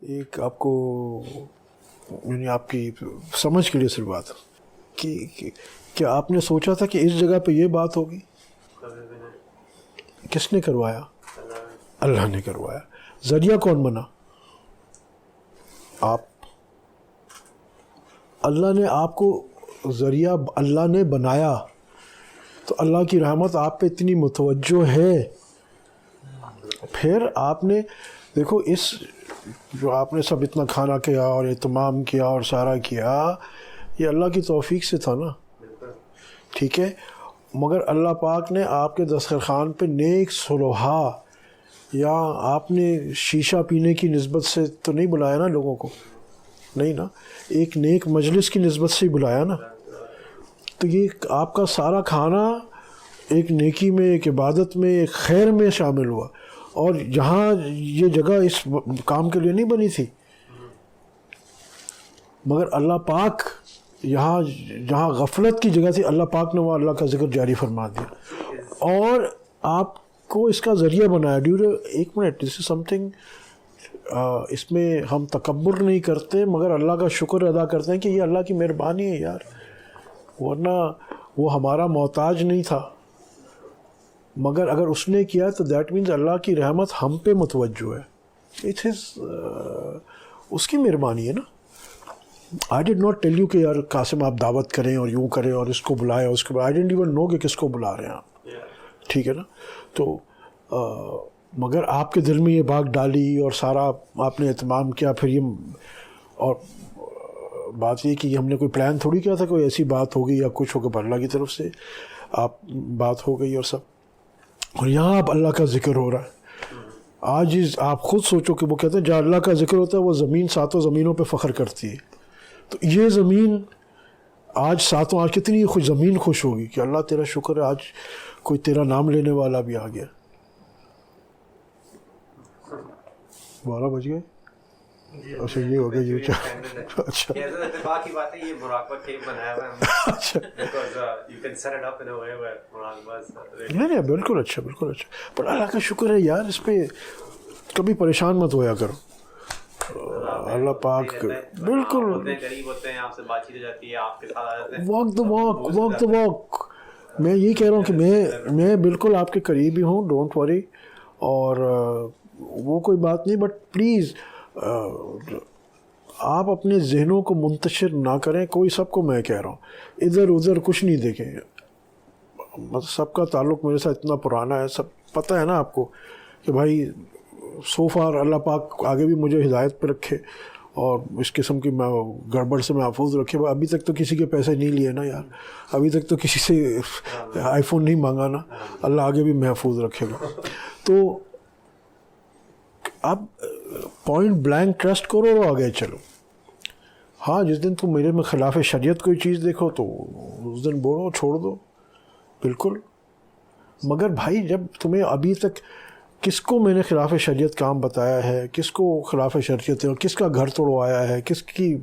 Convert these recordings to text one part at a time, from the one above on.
ایک آپ کو یعنی آپ کی سمجھ کے لیے صرف بات کہ کیا آپ نے سوچا تھا کہ اس جگہ پہ یہ بات ہوگی؟ کس نے کروایا؟ اللہ نے کروایا. ذریعہ کون بنا؟ آپ. اللہ نے آپ کو ذریعہ اللہ نے بنایا. تو اللہ کی رحمت آپ پہ اتنی متوجہ ہے. پھر آپ نے دیکھو اس جو آپ نے سب اتنا کھانا کیا اور اہتمام کیا اور سارا کیا، یہ اللہ کی توفیق سے تھا نا. ٹھیک ہے، مگر اللہ پاک نے آپ کے دسترخوان پہ نیک صلحاء یا آپ نے شیشہ پینے کی نسبت سے تو نہیں بلایا نا لوگوں کو، نہیں نا، ایک نیک مجلس کی نسبت سے ہی بلایا نا. تو یہ آپ کا سارا کھانا ایک نیکی میں، ایک عبادت میں، ایک خیر میں شامل ہوا. اور یہاں یہ جگہ اس کام کے لیے نہیں بنی تھی، مگر اللہ پاک یہاں جہاں غفلت کی جگہ تھی، اللہ پاک نے وہاں اللہ کا ذکر جاری فرما دیا اور آپ کو اس کا ذریعہ بنایا. ایک منٹ، دس از سم تھنگ، اس میں ہم تکبر نہیں کرتے مگر اللہ کا شکر ادا کرتے ہیں کہ یہ اللہ کی مہربانی ہے یار، ورنہ وہ ہمارا محتاج نہیں تھا. مگر اگر اس نے کیا تو دیٹ مینز اللہ کی رحمت ہم پہ متوجہ ہے. اٹ از اس کی مہربانی ہے نا. آئی ڈڈ ناٹ ٹیل یو کہ یار قاسم آپ دعوت کریں اور یوں کریں اور اس کو بلائیں اس کو، آئی ڈنٹ ایون نو کہ کس کو بلا رہے ہیں آپ. ٹھیک ہے نا. تو مگر آپ کے دل میں یہ بات ڈالی اور سارا آپ نے اہتمام کیا. پھر یہ اور بات یہ کہ ہم نے کوئی پلان تھوڑی کیا تھا، کوئی ایسی بات ہوگی یا کچھ ہوگا، اللہ کی طرف سے آپ بات ہو گئی اور سب. اور یہاں آپ اللہ کا ذکر ہو رہا ہے. آج آپ خود سوچو کہ وہ کہتے ہیں جہاں اللہ کا ذکر ہوتا ہے وہ زمین ساتوں زمینوں پہ فخر کرتی ہے. تو یہ زمین آج ساتوں، آج کتنی زمین خوش ہوگی کہ اللہ تیرا شکر ہے آج کوئی تیرا نام لینے والا بھی آ گیا. 12 بج گئے. اچھا یہ ہو گیا یہ. اچھا نہیں بالکل اچھا بالکل اچھا. پر اللہ کا شکر ہے یار، اس پہ کبھی پریشان مت ہویا کرو. اللہ پاک بالکل واک میں یہ کہہ رہا ہوں کہ میں بالکل آپ کے قریبی ہوں، ڈونٹ وری. اور وہ کوئی بات نہیں، بٹ پلیز آپ اپنے ذہنوں کو منتشر نہ کریں. کوئی سب کو میں کہہ رہا ہوں ادھر ادھر کچھ نہیں دیکھیں. سب کا تعلق میرے ساتھ اتنا پرانا ہے، سب پتہ ہے نا آپ کو کہ بھائی سو فار اللہ پاک آگے بھی مجھے ہدایت پہ رکھے اور اس قسم کی گڑبڑ سے محفوظ رکھے. ابھی تک تو کسی کے پیسے نہیں لیے نا یار، ابھی تک تو کسی سے آئی فون نہیں مانگا نا. اللہ آگے بھی محفوظ رکھے گا. تو اب پوائنٹ بلینک ٹرسٹ کرو اور آگے چلو. ہاں جس دن تم میرے میں خلاف شریعت کوئی چیز دیکھو تو اس دن بولو، چھوڑ دو بالکل. مگر بھائی جب تمہیں ابھی تک کس کو میں نے خلاف شریعت کام بتایا ہے، کس کو خلاف شریعت ہے، کس کا گھر توڑوایا ہے، کس کی،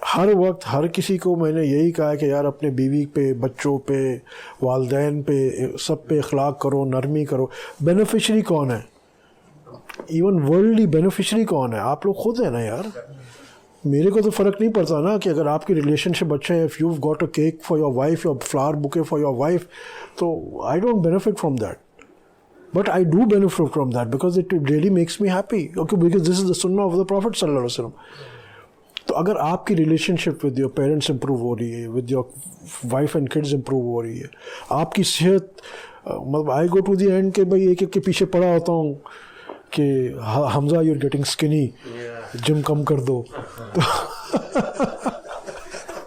ہر وقت ہر کسی کو میں نے یہی کہا ہے کہ یار اپنے بیوی پہ، بچوں پہ، والدین پہ، سب پہ اخلاق کرو، نرمی کرو. بینیفیشری کون ہے؟ ایون ورلڈلی بینیفیشری کون ہے؟ آپ لوگ خود ہیں نا یار. میرے کو تو فرق نہیں پڑتا نا کہ اگر آپ کی ریلیشن شپ اچھے ہیں، if you got a cake for your wife یا flower bouquet for your wife, تو I don't benefit from that. But I do benefit from that because it really makes me happy. Okay, because this is the sunnah of the Prophet sallallahu alaihi wasallam. تو اگر آپ کی relationship with your parents improve ہو رہی ہے، with your wife and kids improve ہو رہی ہے، آپ کی صحت، مطلب آئی گو ٹو دی اینڈ کہ بھائی ایک ایک کے پیچھے پڑا ہوتا ہوں کہ حمزہ یو آر گیٹنگ اسکنی، جم کم کر دو.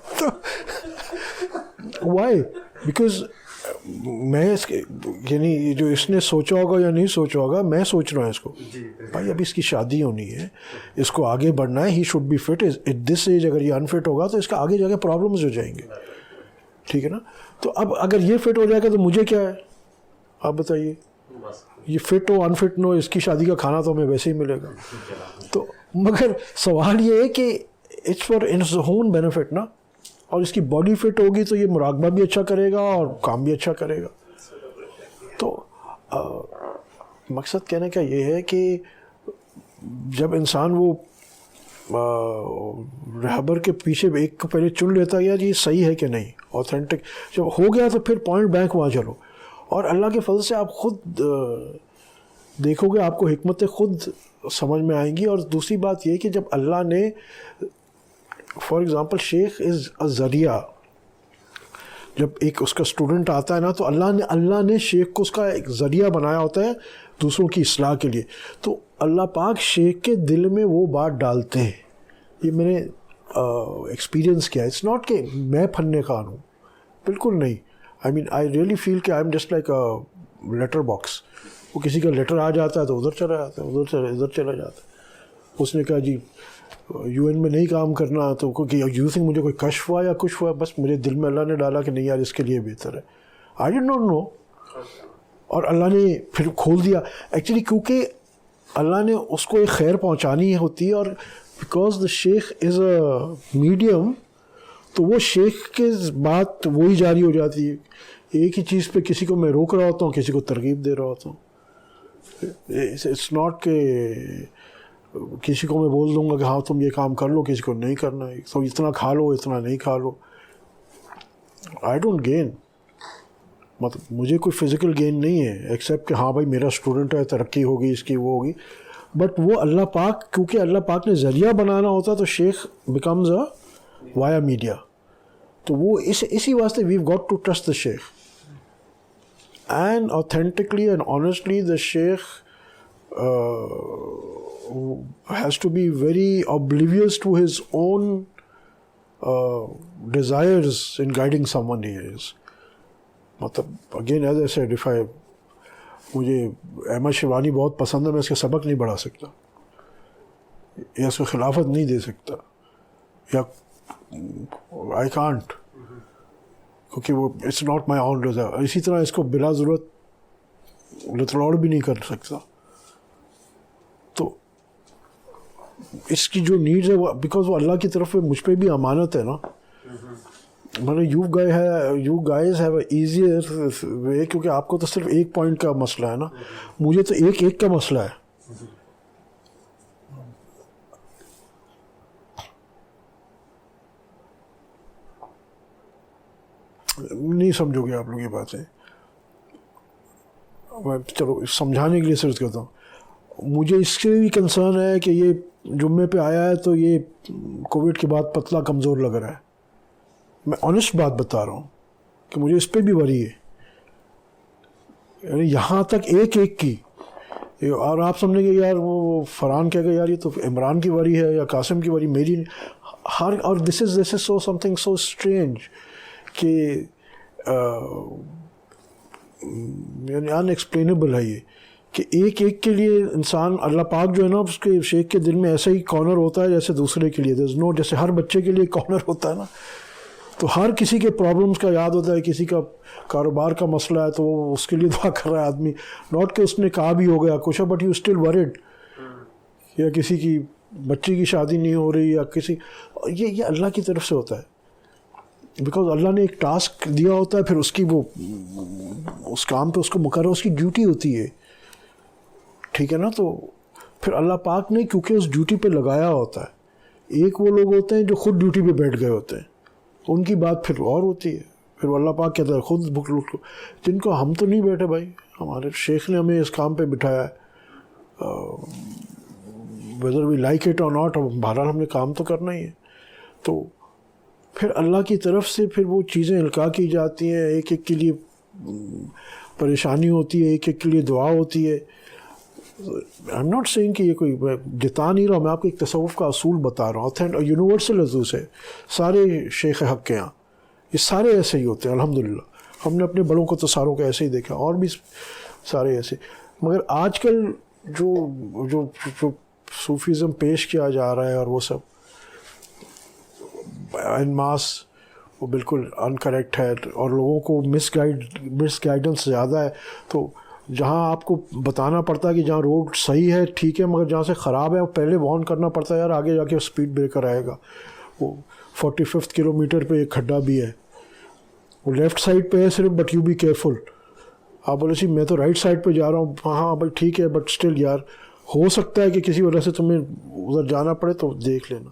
تو وائی؟ بیکاز میں اس کے یعنی جو اس نے سوچا ہوگا یا نہیں سوچا ہوگا، میں سوچ رہا ہوں اس کو بھائی اب اس کی شادی ہونی ہے، اس کو آگے بڑھنا ہے، he should be fit at this age. اگر یہ انفٹ ہوگا تو اس کا آگے جا کے پرابلمز ہو جائیں گے. ٹھیک ہے نا. تو اب اگر یہ فٹ ہو جائے گا تو مجھے کیا ہے آپ بتائیے. یہ فٹ ہو انفٹ نو، اس کی شادی کا کھانا تو ہمیں ویسے ہی ملے گا. تو مگر سوال یہ ہے کہ it's for its own benefit نا. اور اس کی باڈی فٹ ہوگی تو یہ مراقبہ بھی اچھا کرے گا اور کام بھی اچھا کرے گا. تو مقصد کہنے کا یہ ہے کہ جب انسان وہ رہبر کے پیچھے ایک کو پہلے چن لیتا ہے یار یہ صحیح ہے کہ نہیں اوتھینٹک، جب ہو گیا تو پھر پوائنٹ بینک وہاں چلو. اور اللہ کے فضل سے آپ خود دیکھو گے آپ کو حکمتیں خود سمجھ میں آئیں گی. اور دوسری بات یہ کہ جب اللہ نے فار ایگزامپل شیخ از اے ذریعہ، جب ایک اس کا اسٹوڈنٹ آتا ہے نا تو اللہ نے شیخ کو اس کا ایک ذریعہ بنایا ہوتا ہے دوسروں کی اصلاح کے لیے. تو اللہ پاک شیخ کے دل میں وہ بات ڈالتے ہیں. یہ میں نے ایکسپیرئنس کیا. اٹس ناٹ کہ میں فن خان ہوں، بالکل نہیں. آئی مین آئی ریئلی فیل کہ I am just like letter box. وہ کسی کا لیٹر آ جاتا ہے تو ادھر چلا جاتا ہے، ادھر چلا جاتا ہے. اس نے کہا جی UN میں نہیں کام کرنا تو یو تھنک مجھے کوئی کشف ہوا یا کچھ ہوا، بس مجھے دل میں اللہ نے ڈالا کہ نہیں یار اس کے لیے بہتر ہے. آئی ڈڈ ناٹ نو، اور اللہ نے پھر کھول دیا ایکچولی، کیونکہ اللہ نے اس کو ایک خیر پہنچانی ہوتی ہے. اور because the Sheikh is a medium تو وہ شیخ کے بات وہی جاری ہو جاتی ہے. ایک ہی چیز پہ کسی کو میں روک رہا ہوتا ہوں، کسی کو ترغیب دے رہا ہوتا ہوں. اٹس ناٹ کہ کسی کو میں بول دوں گا کہ ہاں تم یہ کام کر لو، کسی کو نہیں کرنا ہے، تو اتنا کھا لو اتنا نہیں کھا لو. آئی ڈونٹ گین، مطلب مجھے کوئی فزیکل گین نہیں ہے ایکسیپٹ کہ ہاں بھائی میرا اسٹوڈنٹ ہے، ترقی ہوگی اس کی وہ ہوگی. بٹ وہ اللہ پاک، کیونکہ اللہ پاک نے ذریعہ بنانا ہوتا تو شیخ بیکمز اے وایا میڈیا. تو وہ اسی واسطے we've got to trust the Sheikh. And authentically and honestly the Sheikh has to be very oblivious to his own desires in guiding someone he is. مطلب again as I said, مجھے احمد شیوانی بہت پسند ہے، میں اس کے سبق نہیں پڑھا سکتا یا اس کو خلافت نہیں دے سکتا یا I can't، کیونکہ وہ it's not my own desire. اسی طرح اس کو بلا ضرورت لتڑوڑ بھی نہیں کر سکتا. تو اس کی جو نیڈز ہے وہ بیکاز وہ اللہ کی طرف مجھ پہ بھی امانت ہے نا. مطلب you guys have a easier way, کیونکہ آپ کو تو صرف ایک پوائنٹ کا مسئلہ ہے نا، مجھے تو ایک کا مسئلہ ہے. نہیں سمجھو گے آپ لوگ یہ باتیں، چلو سمجھانے کے لیے صرف کہتا ہوں. مجھے اس سے بھی کنسرن ہے کہ یہ جمعے پہ آیا ہے تو یہ کووڈ کے بعد پتلا کمزور لگ رہا ہے. میں آنیسٹ بات بتا رہا ہوں کہ مجھے اس پہ بھی وری ہے. یعنی یہاں تک ایک کی، اور آپ سمجھیں گے یار وہ فرحان کہہ گا یار یہ تو عمران کی وری ہے یا قاسم کی وری، میری اور دس از سو سم تھنگ سو اسٹرینج کہ یعنی ان ایکسپلینیبل ہے یہ کہ ایک کے لیے انسان اللہ پاک جو ہے نا اس کے شیخ کے دل میں ایسا ہی کارنر ہوتا ہے جیسے دوسرے کے لیے. دیر از نو، جیسے ہر بچے کے لیے کارنر ہوتا ہے نا، تو ہر کسی کے پرابلمس کا یاد ہوتا ہے. کسی کا کاروبار کا مسئلہ ہے تو وہ اس کے لیے دعا کر رہا ہے آدمی، ناٹ کہ اس نے کہا بھی ہو گیا کچھ، بٹ یو اسٹل ورڈ. یا کسی کی بچی کی شادی نہیں ہو رہی یا کسی، یہ اللہ کی طرف سے ہوتا ہے. بیکاز اللہ نے ایک ٹاسک دیا ہوتا ہے، پھر اس کی وہ اس کام پہ اس کو مقرر اس کی ڈیوٹی ہوتی ہے، ٹھیک ہے نا. تو پھر اللہ پاک نے کیونکہ اس ڈیوٹی پہ لگایا ہوتا ہے. ایک وہ لوگ ہوتے ہیں جو خود ڈیوٹی پہ بیٹھ گئے ہوتے ہیں، ان کی بات پھر اور ہوتی ہے. پھر اللہ پاک کہتا ہے خود بھوک لوٹ لو، جن کو ہم تو نہیں بیٹھے بھائی، ہمارے شیخ نے ہمیں اس کام پہ بٹھایا ہے، ویدر وی لائک اٹ اور ناٹ، بہرحال ہم نے کام تو کرنا ہی ہے. تو پھر اللہ کی طرف سے پھر وہ چیزیں القاء کی جاتی ہیں. ایک کے لیے پریشانی ہوتی ہے، ایک کے لیے دعا ہوتی ہے. آئی ایم ناٹ سیئنگ کہ یہ کوئی جتا نہیں رہا، میں آپ کو ایک تصوف کا اصول بتا رہا ہوں، یونیورسل حضور سے سارے شیخ حق کے یہاں یہ سارے ایسے ہی ہوتے ہیں الحمدللہ. ہم نے اپنے بڑوں کو تو ساروں کو ایسے ہی دیکھا، اور بھی سارے ایسے. مگر آج کل جو صوفیزم پیش کیا جا رہا ہے اور وہ سب ان ماس، وہ بالکل ان کریکٹ ہے اور لوگوں کو مس گائیڈنس زیادہ ہے. تو جہاں آپ کو بتانا پڑتا ہے کہ جہاں روڈ صحیح ہے ٹھیک ہے، مگر جہاں سے خراب ہے وہ پہلے وارن کرنا پڑتا ہے یار آگے جا کے اسپیڈ بریکر آئے گا. وہ 45 کلومیٹر پہ ایک کھڈا بھی ہے، وہ لیفٹ سائڈ پہ ہے صرف، بٹ یو بی کیئرفل. آپ بولے سی میں تو رائٹ سائڈ پہ جا رہا ہوں، ہاں بھائی ٹھیک ہے، بٹ اسٹل یار ہو سکتا ہے کہ کسی وجہ سے تمہیں ادھر جانا پڑے تو دیکھ لینا.